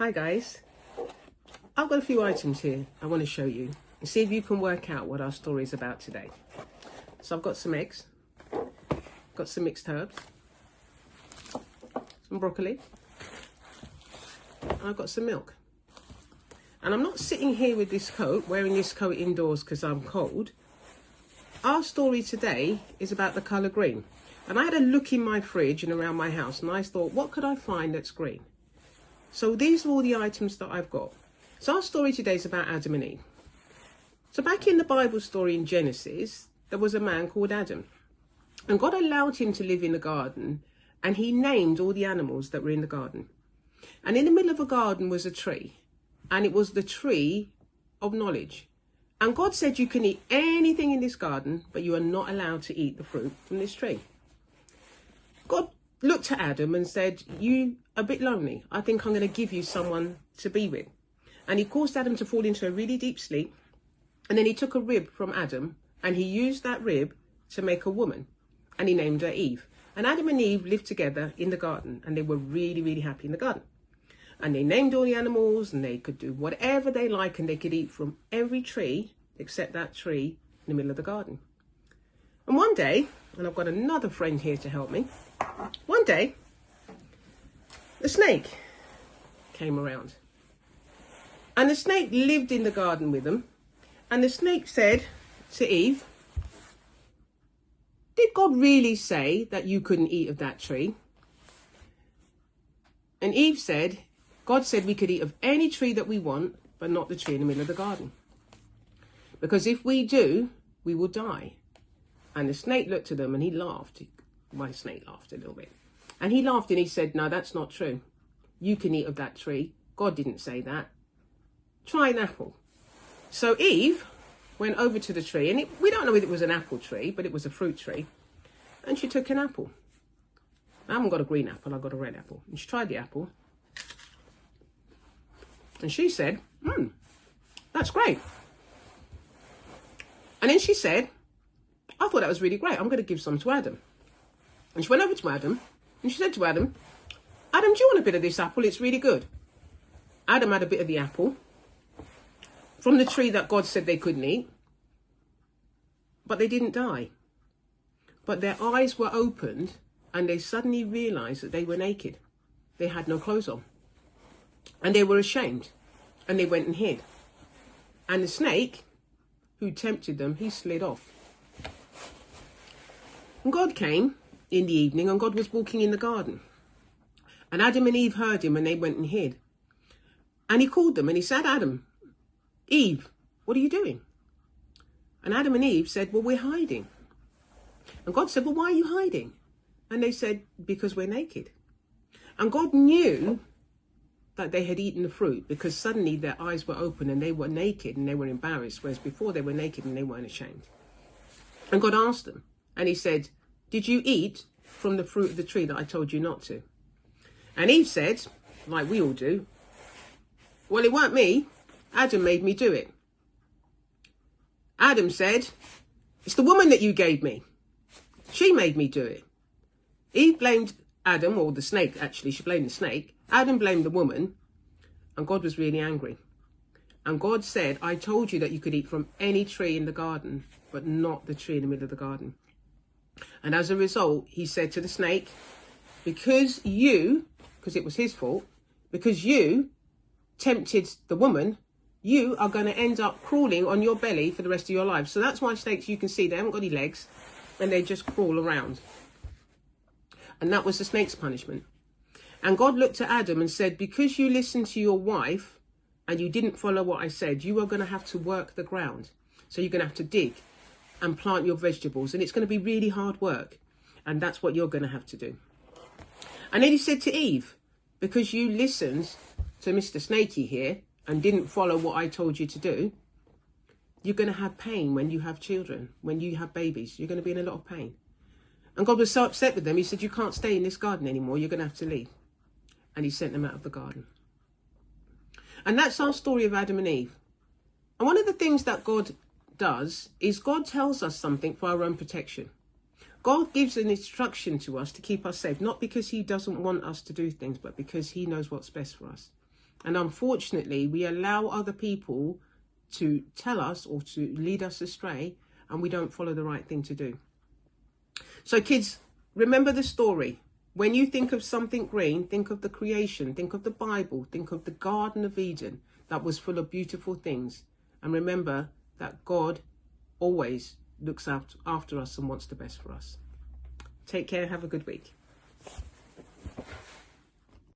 Hi guys, I've got a few items here I want to show you and see if you can work out what our story is about today. So I've got some eggs, got some mixed herbs, some broccoli, and I've got some milk. And I'm not sitting here with this coat, wearing this coat indoors because I'm cold. Our story today is about the colour green. And I had a look in my fridge and around my house and I thought, what could I find that's green? So these are all the items that I've got. So our story today is about Adam and Eve. So back in the Bible story in Genesis, there was a man called Adam. And God allowed him to live in the garden and he named all the animals that were in the garden. And in the middle of the garden was a tree. And it was the tree of knowledge. And God said you can eat anything in this garden, but you are not allowed to eat the fruit from this tree. God looked at Adam and said, you are a bit lonely. I think I'm going to give you someone to be with. And he caused Adam to fall into a really deep sleep. And then he took a rib from Adam and he used that rib to make a woman. And he named her Eve. And Adam and Eve lived together in the garden and they were really, really happy in the garden. And they named all the animals and they could do whatever they like and they could eat from every tree except that tree in the middle of the garden. And one day, and I've got another friend here to help me, one day, the snake came around. And the snake lived in the garden with them. And the snake said to Eve, did God really say that you couldn't eat of that tree? And Eve said, God said we could eat of any tree that we want, but not the tree in the middle of the garden. Because if we do, we will die. And the snake looked at them and he laughed. My snake laughed a little bit. And he laughed and he said, no, that's not true. You can eat of that tree. God didn't say that. Try an apple. So Eve went over to the tree, and we don't know if it was an apple tree, but it was a fruit tree. And she took an apple. I haven't got a green apple, I've got a red apple. And she tried the apple. And she said, that's great. And then she said, I thought that was really great. I'm going to give some to Adam. And she went over to Adam and she said to Adam, Adam, do you want a bit of this apple? It's really good. Adam had a bit of the apple from the tree that God said they couldn't eat. But they didn't die. But their eyes were opened and they suddenly realized that they were naked. They had no clothes on. And they were ashamed. And they went and hid. And the snake, who tempted them, he slid off. And God came in the evening and God was walking in the garden. And Adam and Eve heard him and they went and hid. And he called them and he said, Adam, Eve, what are you doing? And Adam and Eve said, well, we're hiding. And God said, well, why are you hiding? And they said, because we're naked. And God knew that they had eaten the fruit because suddenly their eyes were open and they were naked and they were embarrassed, whereas before they were naked and they weren't ashamed. And God asked them and he said, did you eat from the fruit of the tree that I told you not to? And Eve said, like we all do, well, it weren't me. Adam made me do it. Adam said, it's the woman that you gave me. She made me do it. Eve blamed Adam, or the snake actually, she blamed the snake. Adam blamed the woman, and God was really angry. And God said, I told you that you could eat from any tree in the garden, but not the tree in the middle of the garden. And as a result, he said to the snake, because it was his fault, because you tempted the woman, you are going to end up crawling on your belly for the rest of your life. So that's why snakes, you can see, they haven't got any legs, and they just crawl around. And that was the snake's punishment. And God looked at Adam and said, because you listened to your wife and you didn't follow what I said, you are going to have to work the ground. So you're going to have to dig and plant your vegetables. And it's going to be really hard work. And that's what you're going to have to do. And then he said to Eve, because you listened to Mr. Snakey here and didn't follow what I told you to do, you're going to have pain when you have children, when you have babies. You're going to be in a lot of pain. And God was so upset with them, he said, you can't stay in this garden anymore. You're going to have to leave. And he sent them out of the garden. And that's our story of Adam and Eve. And one of the things that God does is God tells us something for our own protection. God gives an instruction to us to keep us safe, not because he doesn't want us to do things, but because he knows what's best for us. And unfortunately, we allow other people to tell us or to lead us astray, and we don't follow the right thing to do. So kids, remember the story. When you think of something green, think of the creation, think of the Bible, think of the Garden of Eden that was full of beautiful things. And remember that God always looks after us and wants the best for us. Take care. Have a good week.